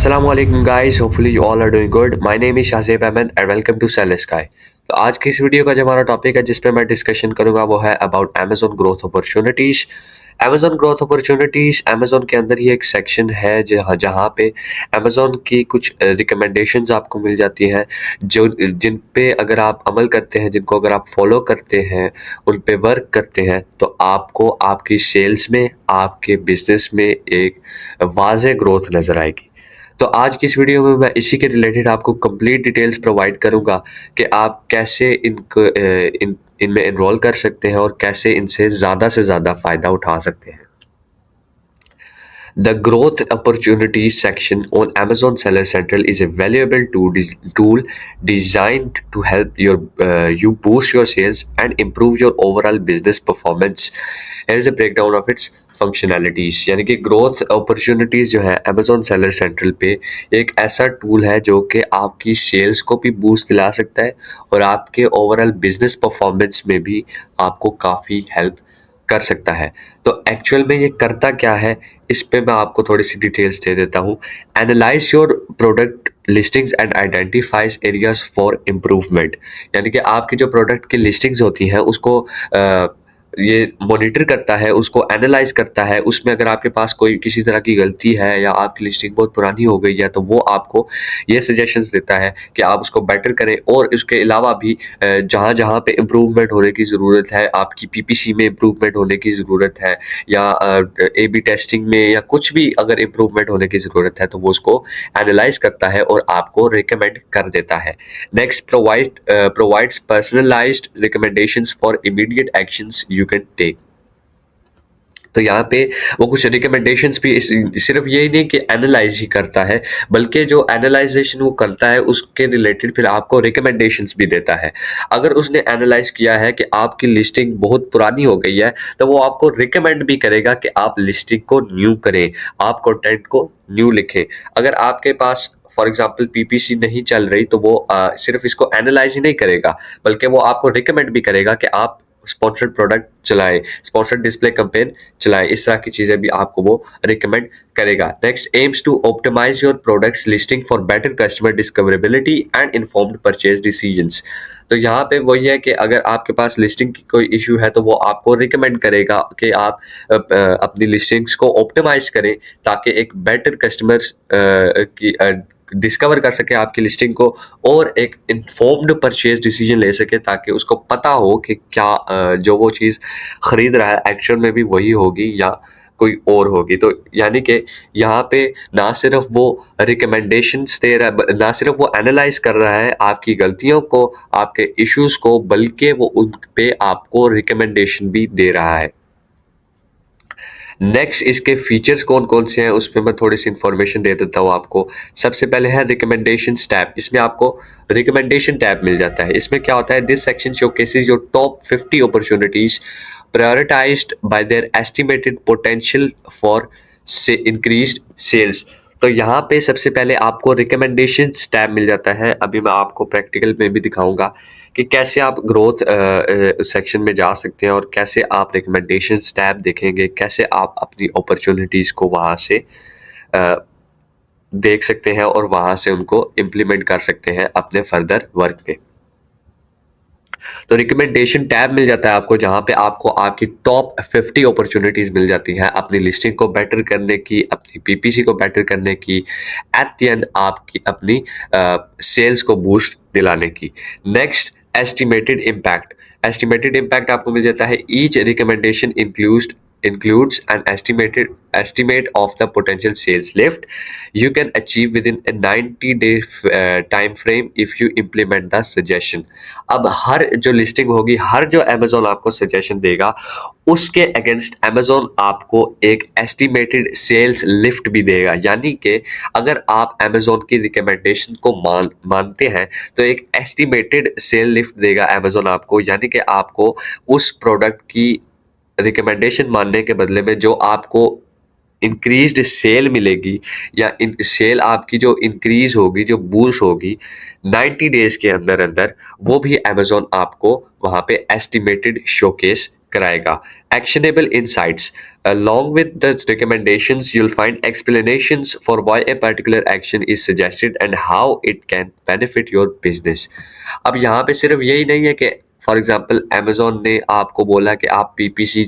Assalamualaikum guys, hopefully you all are doing good. My name is Shahzeb Ahmed and welcome to Sell Sky. तो आज की इस video का जो हमारा टॉपिक है जिस पे मैं डिस्कशन करूंगा वो है about Amazon growth opportunities. Amazon growth opportunities, Amazon के अंदर ही एक सेक्शन है जहाँ जहाँ पे Amazon की कुछ रिकमेंडेशंस आपको मिल जाती हैं जो जिन पे अगर आप अमल करते हैं, जिनको अगर आप फॉलो करते हैं, उन पे वर्क करते हैं तो आपको आपकी सेल्स में, आपके बिजनेस में एक वाज़ेह ग्रोथ नज़र आएगी। तो आज की इस वीडियो में मैं इसी के रिलेटेड आपको कंप्लीट डिटेल्स प्रोवाइड करूंगा कि आप कैसे इनमें एनरोल कर सकते हैं और कैसे इनसे ज़्यादा से ज़्यादा फ़ायदा उठा सकते हैं। The Growth Opportunities section on Amazon Seller Central is a valuable tool designed to help you boost your sales and improve your overall business performance. Here is a breakdown of its functionalities. यानी कि growth opportunities जो है Amazon seller central पे एक ऐसा tool है जो कि आपकी सेल्स को भी बूस्ट दिला सकता है और आपके ओवरऑल बिजनेस परफॉर्मेंस में भी आपको काफ़ी हेल्प कर सकता है। तो एक्चुअल में ये करता क्या है, इस पे मैं आपको थोड़ी सी डिटेल्स दे देता हूँ। Analyse your product listings and identifies areas for improvement. यानी कि आपकी जो प्रोडक्ट की लिस्टिंग्स होती हैं उसको ये मॉनिटर करता है, उसको एनालाइज करता है। उसमें अगर आपके पास कोई किसी तरह की गलती है या आपकी लिस्टिंग बहुत पुरानी हो गई है तो वो आपको ये सजेशंस देता है कि आप उसको बेटर करें। और इसके अलावा भी जहाँ जहाँ पे इम्प्रूवमेंट होने की ज़रूरत है, आपकी पीपीसी में इम्प्रूवमेंट होने की ज़रूरत है या ए-बी टेस्टिंग में या कुछ भी अगर इम्प्रूवमेंट होने की ज़रूरत है तो वो उसको एनालाइज करता है और आपको रिकमेंड कर देता है। Next, provides personalized recommendations for immediate actions you can take। तो यहाँ पे वो कुछ रिकमेंडेशंस भी सिर्फ यही नहीं कि एनालाइज ही करता है, बल्कि जो एनालाइजेशन वो करता है उसके रिलेटेड फिर आपको रिकमेंडेशंस भी देता है। अगर उसने एनालाइज किया है कि आपकी लिस्टिंग बहुत पुरानी हो गई है तो वो आपको रिकमेंड भी करेगा कि आप लिस्टिंग को न्यू करें, आप कंटेंट को न्यू लिखें। अगर आपके पास फॉर एग्जाम्पल पीपीसी नहीं चल रही तो वो सिर्फ इसको एनालाइज ही नहीं करेगा बल्कि वो आपको रिकमेंड भी करेगा कि आप स्पॉन्सर्ड प्रोडक्ट चलाएं, स्पॉन्सर्ड डिस्प्ले कैंपेन चलाएं। इस तरह की चीज़ें भी आपको वो रिकमेंड करेगा। Next, aims to optimise your products listing for better customer discoverability and informed purchase decisions. तो यहाँ पे वही है कि अगर आपके पास लिस्टिंग की कोई इशू है तो वो आपको रिकमेंड करेगा कि आप अपनी लिस्टिंग्स को ऑप्टिमाइज करें ताकि एक बेटर कस्टमर्स की डिस्कवर कर सके आपकी लिस्टिंग को और एक इन्फॉर्म्ड परचेज डिसीजन ले सके ताकि उसको पता हो कि क्या जो वो चीज़ ख़रीद रहा है एक्चुअल में भी वही होगी या कोई और होगी। तो यानी कि यहाँ पे ना सिर्फ वो रिकमेंडेशंस दे रहा है, ना सिर्फ वो एनालाइज कर रहा है आपकी गलतियों को, आपके इश्यूज़ को, बल्कि वो उन पे आपको रिकमेंडेशन भी दे रहा है। नेक्स्ट, इसके फीचर्स कौन कौन से हैं उस पर मैं थोड़ी सी इंफॉर्मेशन दे देता हूँ आपको। सबसे पहले है रिकमेंडेशन टैब। इसमें आपको रिकमेंडेशन टैब मिल जाता है। इसमें क्या होता है, this section showcases your top 50 opportunities prioritised bye there estimated potential for से इंक्रीज्ड सेल्स। तो यहाँ पे सबसे पहले आपको रिकमेंडेशंस टैब मिल जाता है। अभी मैं आपको प्रैक्टिकल में भी दिखाऊंगा कि कैसे आप ग्रोथ सेक्शन में जा सकते हैं और कैसे आप रिकमेंडेशंस टैब देखेंगे, कैसे आप अपनी अपॉर्चुनिटीज़ को वहाँ से अ, देख सकते हैं और वहाँ से उनको इम्प्लीमेंट कर सकते हैं अपने फर्दर वर्क पे। तो रिकमेंडेशन टैब मिल जाता है आपको जहाँ पे आपको आपकी टॉप 50 अपॉर्चुनिटीज़ मिल जाती हैं अपनी लिस्टिंग को बेटर करने की, अपनी पीपीसी को बेटर करने की, एट द एंड आपकी अपनी सेल्स को बूस्ट दिलाने की। नेक्स्ट, एस्टिमेटेड इम्पैक्ट आपको मिल जाता है। Each recommendation includes an estimate of the potential sales lift you can achieve within a 90-day time frame if you implement the suggestion। अब हर जो लिस्टिंग होगी, हर जो अमेजोन आपको सजेशन देगा उसके अगेंस्ट अमेजोन आपको एक एस्टिमेटेड सेल्स लिफ्ट भी देगा। यानी कि अगर आप अमेजोन की रिकमेंडेशन को मानते हैं तो एक एस्टिमेटेड सेल लिफ्ट देगा अमेजोन आपको। यानी कि आपको उस प्रोडक्ट की रिकमेंडेशन मानने के बदले में जो आपको इंक्रीज्ड सेल मिलेगी या सेल आपकी जो इंक्रीज होगी, जो बूस्ट होगी 90 डेज के अंदर अंदर, वो भी अमेजोन आपको वहाँ पे एस्टिमेटेड शोकेस कराएगा। Actionable insights along with the recommendations you'll find explanations for why a particular action is suggested and how it can benefit your business। अब यहाँ पे सिर्फ यही नहीं है कि फॉर एग्जांपल अमेजोन ने आपको बोला कि आप पीपीसी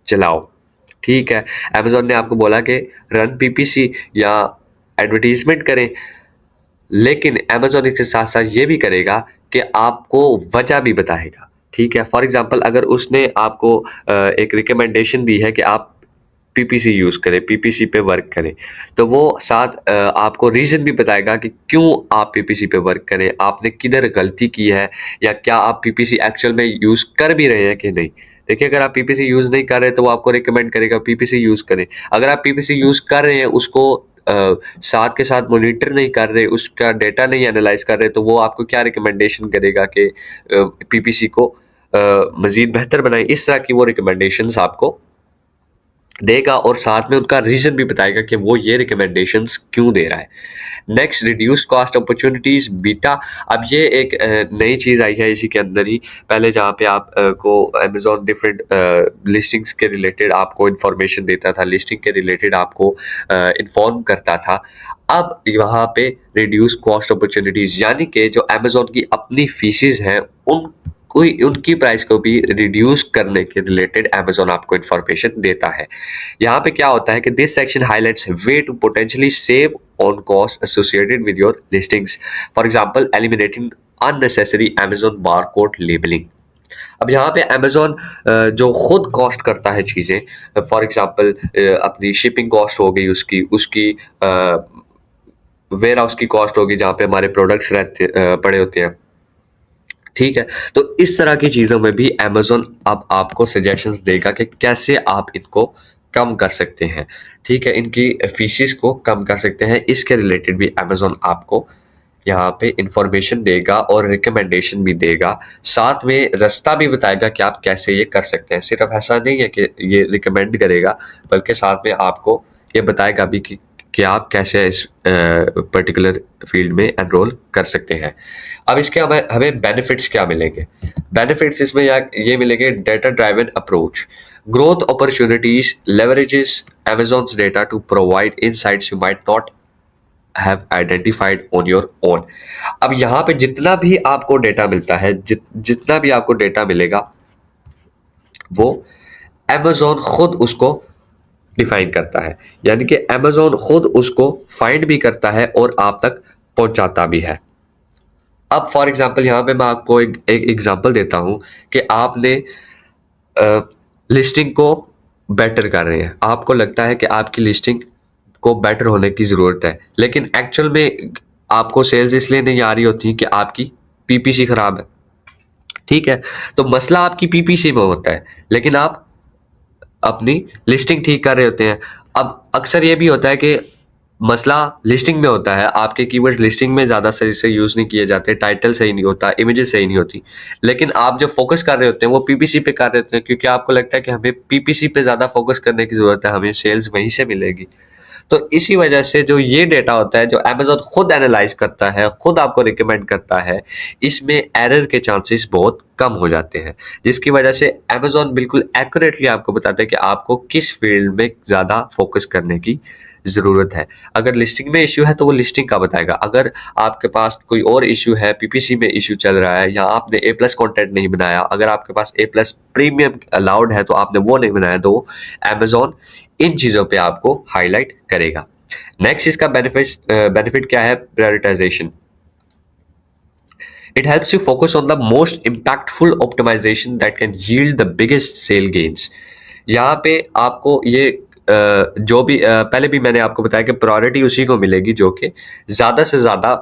चलाओ, ठीक है, अमेजोन ने आपको बोला कि रन पीपीसी या एडवर्टीजमेंट करें, लेकिन अमेजोन इसके साथ साथ ये भी करेगा कि आपको वजह भी बताएगा। ठीक है, फॉर एग्जांपल अगर उसने आपको एक रिकमेंडेशन दी है कि आप पीपीसी यूज करें, पीपीसी पे वर्क करें, तो वो साथ आपको रीजन भी बताएगा कि क्यों आप पीपीसी पे वर्क करें, आपने किधर गलती की है, या क्या आप पीपीसी एक्चुअल में यूज कर भी रहे हैं कि नहीं। देखिए, अगर आप पीपीसी यूज नहीं कर रहे तो वो आपको रिकमेंड करेगा पीपीसी यूज करें। अगर आप पीपीसी यूज कर रहे हैं, उसको साथ के साथ मॉनिटर नहीं कर रहे, उसका डेटा नहीं एनालाइज कर रहे, तो वो आपको क्या रिकमेंडेशन करेगा कि पीपीसी को मजीद बेहतर बनाए। इस तरह की वो रिकमेंडेशंस आपको देगा और साथ में उनका रीजन भी बताएगा कि वो ये रिकमेंडेशंस क्यों दे रहा है। Next, reduce cost opportunities beta. अब ये एक नई चीज़ आई है इसी के अंदर ही। पहले जहाँ पे आप को अमेजोन डिफरेंट लिस्टिंग्स के रिलेटेड आपको इंफॉर्मेशन देता था, लिस्टिंग के रिलेटेड आपको इन्फॉर्म करता था। अब यहाँ पे रिड्यूस कॉस्ट अपॉर्चुनिटीज, यानी कि जो अमेजोन की अपनी फीसिस हैं उन कोई उनकी प्राइस को भी रिड्यूस करने के रिलेटेड अमेजोन आपको इन्फॉर्मेशन देता है। यहाँ पे क्या होता है कि this section highlights way to potentially save on cost associated with your listings, for example eliminating unnecessary Amazon barcode labelling. अब यहाँ पे अमेजोन जो खुद कॉस्ट करता है चीज़ें, फॉर एग्जांपल अपनी शिपिंग कॉस्ट हो गई, उसकी उसकी वेयर हाउस की कॉस्ट होगी जहाँ पे हमारे प्रोडक्ट्स रहते पड़े होते हैं, ठीक है। तो इस तरह की चीज़ों में भी अमेजोन अब आपको सजेशंस देगा कि कैसे आप इनको कम कर सकते हैं, ठीक है, इनकी फीसिस को कम कर सकते हैं। इसके रिलेटेड भी अमेजोन आपको यहाँ पे इंफॉर्मेशन देगा और रिकमेंडेशन भी देगा, साथ में रास्ता भी बताएगा कि आप कैसे ये कर सकते हैं। सिर्फ ऐसा नहीं है कि ये रिकमेंड करेगा, बल्कि साथ में आपको ये बताएगा भी कि आप कैसे इस पर्टिकुलर फील्ड में एनरोल कर सकते हैं। अब इसके हमें हमें बेनिफिट्स क्या मिलेंगे? बेनिफिट्स इसमें ये मिलेंगे, data driven approach, growth opportunities leverages Amazon's data to provide insights you might not have identified on your own। अब यहाँ पे जितना भी आपको डेटा मिलता है, जितना भी आपको डेटा मिलेगा, वो Amazon खुद उसको डिफाइन करता है, यानी कि Amazon खुद उसको फाइंड भी करता है और आप तक पहुंचाता भी है। अब फॉर एग्जांपल यहाँ पे मैं आपको एक एग्जांपल देता हूँ कि आपने लिस्टिंग को बेटर कर रहे हैं, आपको लगता है कि आपकी लिस्टिंग को बेटर होने की ज़रूरत है, लेकिन एक्चुअल में आपको सेल्स इसलिए नहीं आ रही होती कि आपकी पीपीसी खराब है, ठीक है। तो मसला आपकी पीपीसी में होता है, लेकिन आप अपनी लिस्टिंग ठीक कर रहे होते हैं। अब अक्सर ये भी होता है कि मसला लिस्टिंग में होता है, आपके कीवर्ड्स लिस्टिंग में ज़्यादा सही से यूज़ नहीं किए जाते, टाइटल सही नहीं होता, इमेजेस सही नहीं होती, लेकिन आप जो फोकस कर रहे होते हैं वो पीपीसी पे कर रहे होते हैं, क्योंकि आपको लगता है कि हमें पीपीसी पे ज़्यादा फोकस करने की ज़रूरत है, हमें सेल्स वहीं से मिलेगी। तो इसी वजह से जो ये डेटा होता है, जो अमेजोन खुद एनालाइज करता है, खुद आपको रिकमेंड करता है, इसमें एरर के चांसेस बहुत कम हो जाते हैं, जिसकी वजह से अमेजोन बिल्कुल एक्यूरेटली आपको बताता है कि आपको किस फील्ड में ज़्यादा फोकस करने की ज़रूरत है। अगर लिस्टिंग में इशू है तो वो लिस्टिंग का बताएगा, अगर आपके पास कोई और इशू है, पीपीसी में इशू चल रहा है, या आपने ए प्लस कॉन्टेंट नहीं बनाया, अगर आपके पास ए प्लस प्रीमियम अलाउड है तो आपने वो नहीं बनाया, तो अमेजोन इन चीज़ों पे आपको हाईलाइट करेगा। नेक्स्ट इसका बेनिफिट क्या है? Prioritisation. It helps you focus on the most impactful optimization that can yield the biggest sale gains। यहाँ पे आपको ये जो भी पहले भी मैंने आपको बताया कि प्रायोरिटी उसी को मिलेगी जो कि ज़्यादा से ज़्यादा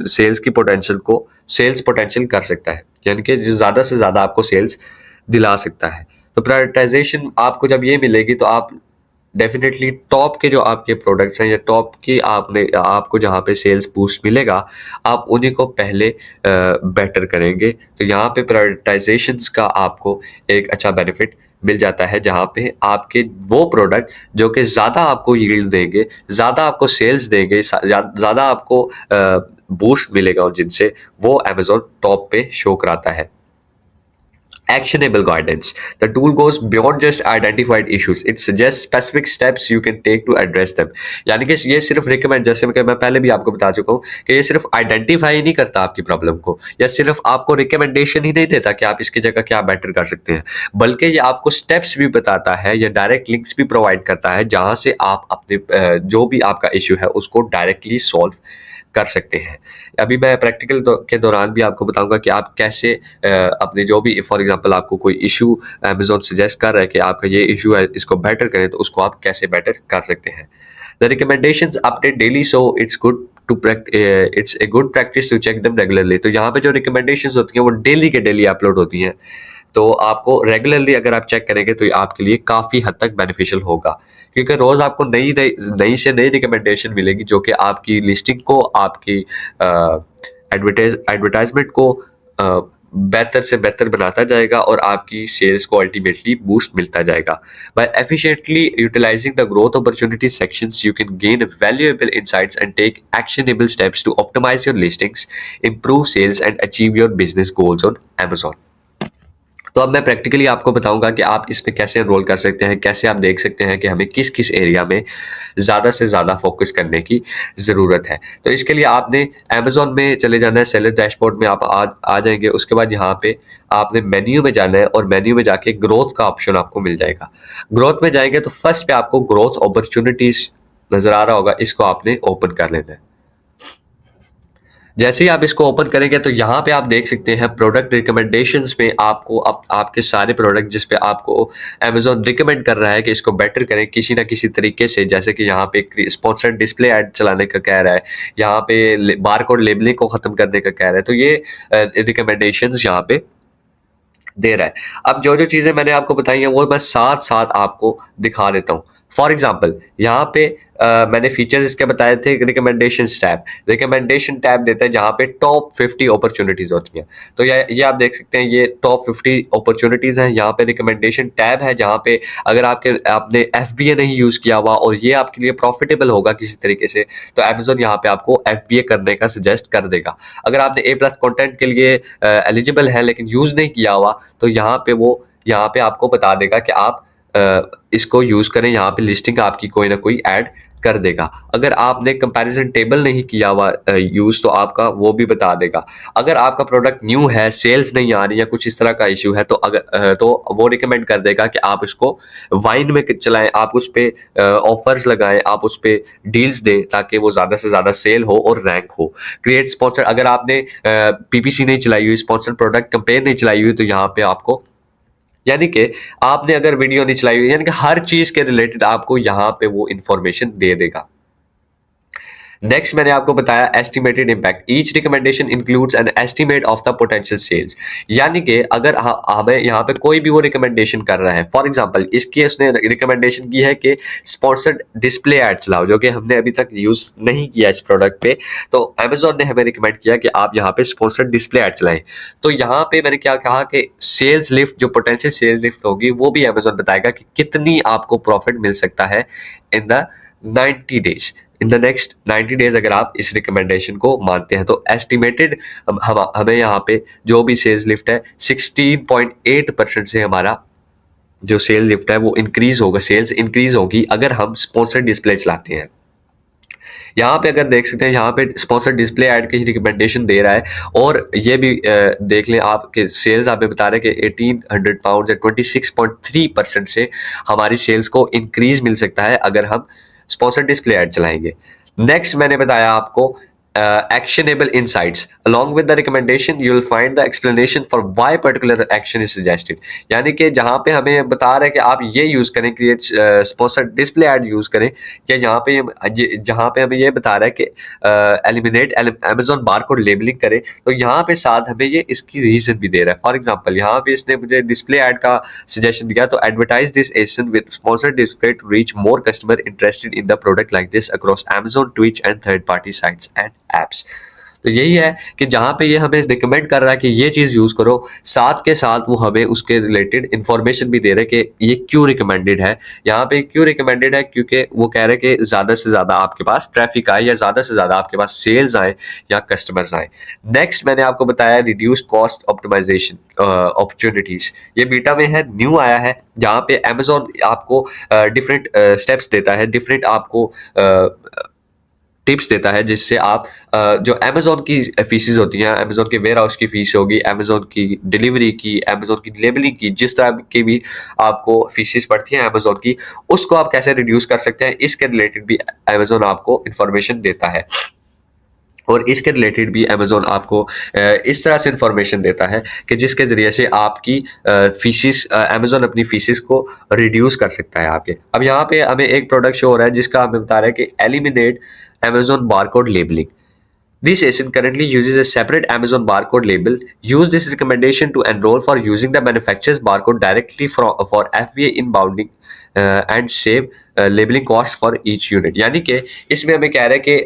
सेल्स की पोटेंशियल को सेल्स पोटेंशियल कर सकता है, यानी कि जो ज़्यादा से ज़्यादा आपको सेल्स दिला सकता है। तो प्रायोरिटाइजेशन आपको जब ये मिलेगी तो आप डेफिनेटली टॉप के जो आपके प्रोडक्ट्स हैं या टॉप की आपको जहाँ पे सेल्स बूस्ट मिलेगा, आप उन्हीं को पहले बेटर करेंगे। तो यहाँ पे प्रायोरिटाइजेशंस का आपको एक अच्छा बेनिफिट मिल जाता है, जहाँ पे आपके वो प्रोडक्ट जो कि ज़्यादा आपको यील्ड देंगे, ज़्यादा आपको सेल्स देंगे, ज़्यादा आपको बूस्ट मिलेगा और जिनसे वो अमेजोन टॉप पे शो कराता है। actionable guidance. The tool goes beyond just identified issues. It suggests specific steps you can take to address them. यानी कि ये सिर्फ रिकमेंड, जैसे कि मैं पहले भी आपको बता चुका हूँ कि ये सिर्फ आइडेंटिफाई नहीं करता आपकी प्रॉब्लम को, या सिर्फ आपको रिकमेंडेशन ही नहीं देता कि आप इसकी जगह क्या बेटर कर सकते हैं, बल्कि ये आपको स्टेप्स भी बताता है या डायरेक्ट लिंक्स भी प्रोवाइड करता है जहां से आप अपने जो भी आपका इश्यू है उसको डायरेक्टली सॉल्व कर सकते हैं। अभी मैं प्रैक्टिकल के दौरान भी आपको बताऊंगा कि आप कैसे अपने जो भी, फॉर एग्जांपल आपको कोई इशू अमेजोन सजेस्ट कर रहा है कि आपका ये इशू है, इसको बेटर करें, तो उसको आप कैसे बेटर कर सकते हैं। The recommendations update daily, so it's good to it's a good practice to check them regularly. तो यहाँ पे जो रिकमेंडेशंस होती हैं वो डेली के डेली अपलोड होती हैं, तो आपको रेगुलरली अगर आप चेक करेंगे तो ये आपके लिए काफ़ी हद तक बेनिफिशियल होगा, क्योंकि रोज़ आपको नई नई नई से नई रिकमेंडेशन मिलेगी जो कि आपकी लिस्टिंग को, आपकी एडवर्टाइजमेंट को बेहतर से बेहतर बनाता जाएगा और आपकी सेल्स को अल्टीमेटली बूस्ट मिलता जाएगा। By efficiently utilising the growth opportunity sections, you can gain valuable insights and take actionable steps to optimise your listings, improve sales and achieve your business goals on Amazon। तो अब मैं practically आपको बताऊंगा कि आप इसमें कैसे एनरोल कर सकते हैं, कैसे आप देख सकते हैं कि हमें किस किस एरिया में ज़्यादा से ज़्यादा फोकस करने की ज़रूरत है। तो इसके लिए आपने अमेजोन में चले जाना है, सेलर डैशबोर्ड में आप आ जाएंगे। उसके बाद यहाँ पे आपने मेन्यू में जाना है और मेन्यू में जाके ग्रोथ का ऑप्शन आपको मिल जाएगा। ग्रोथ में जाएंगे तो फर्स्ट पे आपको ग्रोथ अपॉर्चुनिटीज नज़र आ रहा होगा, इसको आपने ओपन कर लेना है। जैसे ही आप इसको ओपन करेंगे तो यहाँ पे आप देख सकते हैं प्रोडक्ट रिकमेंडेशंस में आपको आपके सारे प्रोडक्ट जिस पे आपको अमेजोन रिकमेंड कर रहा है कि इसको बेटर करें किसी ना किसी तरीके से, जैसे कि यहाँ पे स्पॉन्सर्ड डिस्प्ले ऐड चलाने का कह रहा है, यहाँ पे बारकोड लेबलिंग को खत्म करने का कह रहा है, तो ये रिकमेंडेशंस यहाँ पे दे रहा है। अब जो जो चीज़ें मैंने आपको बताई हैं वो मैं साथ साथ आपको दिखा देता हूँ। फॉर एग्जाम्पल यहाँ पे मैंने फीचर्स इसके बताए थे, रिकमेंडेशन टैब देता है जहाँ पे टॉप 50 अपॉर्चुनिटीज होती हैं। तो ये आप देख सकते हैं, ये टॉप 50 अपॉर्चुनिटीज हैं। यहाँ पे रिकमेंडेशन टैब है जहाँ पे अगर आपने FBA नहीं यूज किया हुआ और ये आपके लिए प्रॉफिटेबल होगा किसी तरीके से, तो अमेजोन यहाँ पे आपको FBA करने का सजेस्ट कर देगा। अगर आपने A+ कंटेंट के लिए एलिजिबल है लेकिन यूज नहीं किया हुआ, तो यहाँ पे आपको बता देगा कि आप इसको यूज करें, यहाँ पे लिस्टिंग आपकी कोई ना कोई ऐड कर देगा। अगर आपने कंपैरिजन टेबल नहीं किया हुआ यूज, तो आपका वो भी बता देगा। अगर आपका प्रोडक्ट न्यू है, सेल्स नहीं आ रही या कुछ इस तरह का इश्यू है, तो तो वो रिकमेंड कर देगा कि आप इसको वाइन में चलाएं, आप उस पर ऑफर्स लगाएं, आप उस पर डील्स दें ताकि वो ज़्यादा से ज़्यादा सेल हो और रैंक हो। क्रिएट स्पॉन्सर, अगर आपने PPC नहीं चलाई हुई, स्पॉन्सर प्रोडक्ट कंपेयर नहीं चलाई हुई, तो यहाँ पे आपको, यानी कि आपने अगर वीडियो नहीं चलाई हुई, यानी कि हर चीज के रिलेटेड आपको यहाँ पे वो इंफॉर्मेशन दे देगा। नेक्स्ट मैंने आपको बताया estimated impact. Each recommendation includes an estimate of the potential sales. यानी कि अगर हमें यहाँ पे कोई भी वो रिकमेंडेशन कर रहा है, फॉर एग्जांपल इसकी उसने रिकमेंडेशन की है कि स्पॉन्सर्ड डिस्प्ले ऐड चलाओ, जो कि हमने अभी तक यूज नहीं किया इस प्रोडक्ट पे, तो अमेजोन ने हमें रिकमेंड किया कि आप यहाँ पे स्पॉन्सर्ड डिस्प्ले ऐड चलाएं। तो यहाँ पे मैंने क्या कहा कि सेल्स लिफ्ट, जो पोटेंशियल सेल्स लिफ्ट होगी, वो भी अमेजोन बताएगा कि कितनी आपको प्रॉफिट मिल सकता है in the 90 days, in the next 90 days अगर आप इस रिकमेंडेशन को मानते हैं। तो एस्टिमेटेड हमें यहाँ पे जो भी सेल्स लिफ्ट है 16.8% से हमारा जो सेल लिफ्ट है वो इंक्रीज होगा, सेल्स इंक्रीज होगी अगर हम स्पॉन्सर्ड डिस्प्ले चलाते हैं। यहाँ पे अगर देख सकते हैं, यहाँ पे स्पॉन्सर्ड डिस्प्ले ऐड की रिकमेंडेशन दे रहा है, और ये भी देख लें आपके सेल्स आप बता रहे हैं कि 1800 पाउंड या 26.3% से हमारी सेल्स को इंक्रीज मिल सकता है अगर हम स्पॉन्सर्ड डिस्प्ले ऐड चलाएंगे। नेक्स्ट मैंने बताया आपको actionable insights. Along with the recommendation, you will find the explanation for why particular action is suggested. यानी कि जहाँ पे हमें बता रहे हैं कि आप ये यूज़ करें, create sponsored display ad use करें, या जहाँ पे हमें ये बता रहा है कि एलिमिनेट अमेजोन बारकोड लेबलिंग करें, तो यहाँ पे साथ हमें ये इसकी रीज़न भी दे रहा है। फॉर एग्जाम्पल यहाँ पे इसने मुझे डिस्प्ले ऐड का सजेशन दिया, तो advertise this ASIN with sponsored display to reach more customer interested in the product like this across Amazon, Twitch and third party sites and apps. तो यही है कि जहाँ पे ये हमें रिकमेंड कर रहा है कि ये चीज़ यूज़ करो, साथ के साथ वो हमें उसके रिलेटेड इन्फॉर्मेशन भी दे रहे हैं कि ये क्यों रिकमेंडेड है। यहाँ पे क्यों रिकमेंडेड है, क्योंकि वो कह रहे हैं कि ज़्यादा से ज़्यादा आपके पास ट्रैफिक आए या ज़्यादा से ज़्यादा आपके पास सेल्स आए या कस्टमर्स आए। नेक्स्ट मैंने आपको बताया रिड्यूस कॉस्ट ऑप्टिमाइजेशन अपॉर्चुनिटीज़। ये बीटा में है, न्यू आया है, जहाँ पे अमेजोन आपको डिफरेंट स्टेप्स देता है, डिफरेंट आपको टिप्स देता है, जिससे आप जो अमेजोन की फीसेस होती हैं, अमेजोन के वेयर हाउस की फीस होगी, अमेजोन की डिलीवरी की, अमेजोन की लेबलिंग की, जिस तरह की भी आपको फीसेस पड़ती हैं अमेजोन की, उसको आप कैसे रिड्यूस कर सकते हैं, इसके रिलेटेड भी अमेजोन आपको इंफॉर्मेशन देता है। और इसके रिलेटेड भी अमेजोन आपको इस तरह से इंफॉर्मेशन देता है कि जिसके ज़रिए से आपकी फीसिस अमेजोन अपनी फीसिस को रिड्यूस कर सकता है आपके। अब यहाँ पे हमें एक प्रोडक्ट शो हो रहा है जिसका हमें बता रहा है कि eliminate Amazon barcode labelling. This ASIN currently uses a separate Amazon barcode label. Use this recommendation to enroll for using the manufacturer's barcode directly for FBA inbounding and save labeling costs for each unit. यानी कि इसमें हमें कह रहे हैं कि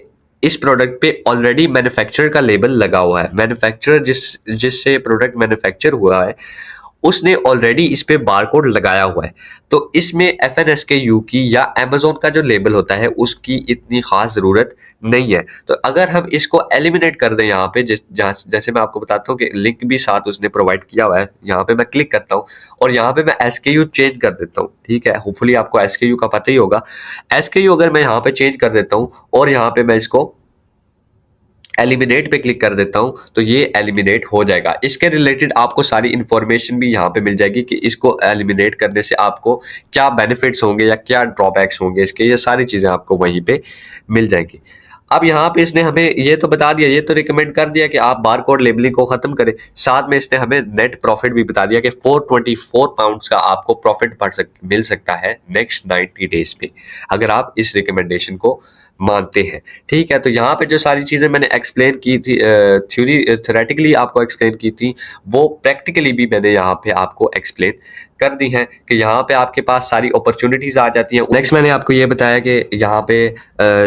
इस product पे ऑलरेडी मैन्युफैक्चरर का लेबल लगा हुआ है। मैन्युफैक्चरर जिससे प्रोडक्ट मैन्युफैक्चर हुआ है उसने ऑलरेडी इस पे बारकोड लगाया हुआ है। तो इसमें FNSKU की या अमेजोन का जो लेबल होता है उसकी इतनी खास ज़रूरत नहीं है। तो अगर हम इसको एलिमिनेट कर दें यहाँ पे, जैसे मैं आपको बताता हूँ कि लिंक भी साथ उसने प्रोवाइड किया हुआ है, यहाँ पे मैं क्लिक करता हूँ और यहाँ पे मैं SKU चेंज कर देता हूँ। ठीक है, होपफुली आपको SKU का पता ही होगा। SKU अगर मैं यहाँ पे चेंज कर देता हूँ और यहाँ पे मैं इसको एलिमिनेट पे क्लिक कर देता हूं तो ये एलिमिनेट हो जाएगा। इसके रिलेटेड आपको सारी इंफॉर्मेशन भी यहाँ पे मिल जाएगी कि इसको एलिमिनेट करने से आपको क्या बेनिफिट्स होंगे या क्या ड्रॉबैक्स होंगे इसके, ये सारी चीज़ें आपको वहीं पे मिल जाएंगी। अब यहाँ पे इसने हमें ये तो बता दिया, ये तो रिकमेंड कर दिया कि आप बारकोड लेबलिंग को ख़त्म करें, साथ में इसने हमें नेट प्रॉफिट भी बता दिया कि 424 पाउंड्स का आपको प्रॉफिट मिल सकता है नेक्स्ट 90 डेज पे, अगर आप इस रिकमेंडेशन को मानते हैं। ठीक है, तो यहाँ पे जो सारी चीज़ें मैंने एक्सप्लेन की थी, थ्योरेटिकली आपको एक्सप्लेन की थी, वो प्रैक्टिकली भी मैंने यहाँ पे आपको एक्सप्लेन कर दी हैं कि यहाँ पे आपके पास सारी अपॉर्चुनिटीज़ आ जाती हैं। नेक्स्ट मैंने आपको ये बताया कि यहाँ पे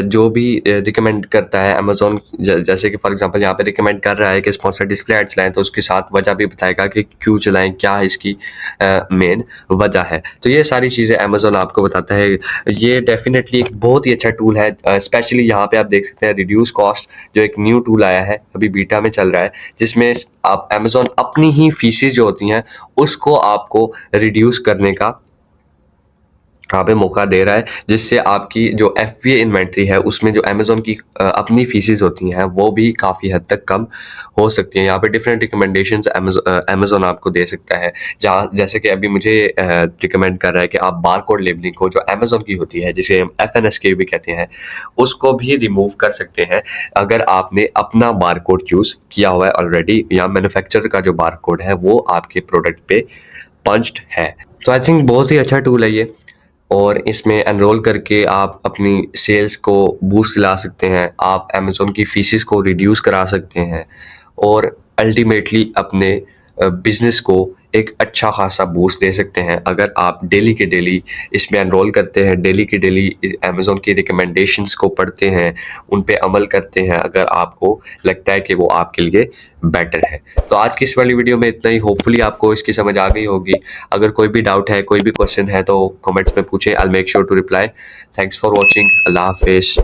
जो भी रिकमेंड करता है अमेजोन, जैसे कि फॉर एग्जांपल यहाँ पे रिकमेंड कर रहा है कि स्पॉन्सर डिस्प्ले एड्स लाएं, तो उसके साथ वजह भी बताएगा कि क्यों चलाएं, क्या इसकी मेन वजह है। तो ये सारी चीज़ें अमेजोन आपको बताता है। ये डेफिनेटली एक बहुत ही अच्छा टूल है। स्पेशली यहाँ पे आप देख सकते हैं रिड्यूस कॉस्ट, जो एक न्यू टूल आया है, अभी बीटा में चल रहा है, जिसमें आप अमेजोन अपनी ही फीसेस जो होती हैं उसको आपको रिड्यूस करने का यहाँ पे मौका दे रहा है, जिससे आपकी जो FBA इन्वेंट्री है उसमें जो अमेजोन की अपनी फीसेस होती हैं वो भी काफ़ी हद तक कम हो सकती हैं। यहाँ पे डिफरेंट रिकमेंडेशंस अमेजोन आपको दे सकता है, जहाँ जैसे कि अभी मुझे रिकमेंड कर रहा है कि आप बारकोड लेबलिंग को जो अमेजोन की होती है, जिसे हम FNSK भी कहते हैं, उसको भी रिमूव कर सकते हैं अगर आपने अपना बारकोड चूज़ किया हुआ है ऑलरेडी, या मैन्युफैक्चरर का जो बारकोड है वो आपके प्रोडक्ट पे पंच्ड है। तो आई थिंक बहुत ही अच्छा टूल है ये, और इसमें एनरोल करके आप अपनी सेल्स को बूस्ट ला सकते हैं, आप अमेज़ोन की फीसेस को रिड्यूस करा सकते हैं और अल्टीमेटली अपने बिजनेस को एक अच्छा खासा बूस्ट दे सकते हैं अगर आप डेली के डेली इसमें एनरोल करते हैं, डेली के डेली अमेज़ोन की रिकमेंडेशंस को पढ़ते हैं, उन पे अमल करते हैं, अगर आपको लगता है कि वो आपके लिए बेटर है। तो आज की इस वाली वीडियो में इतना ही, होपफुली आपको इसकी समझ आ गई होगी। अगर कोई भी डाउट है, कोई भी क्वेश्चन है तो कमेंट्स में पूछें, I will make sure to reply. Thanks for watching. अल्लाह हाफिज़।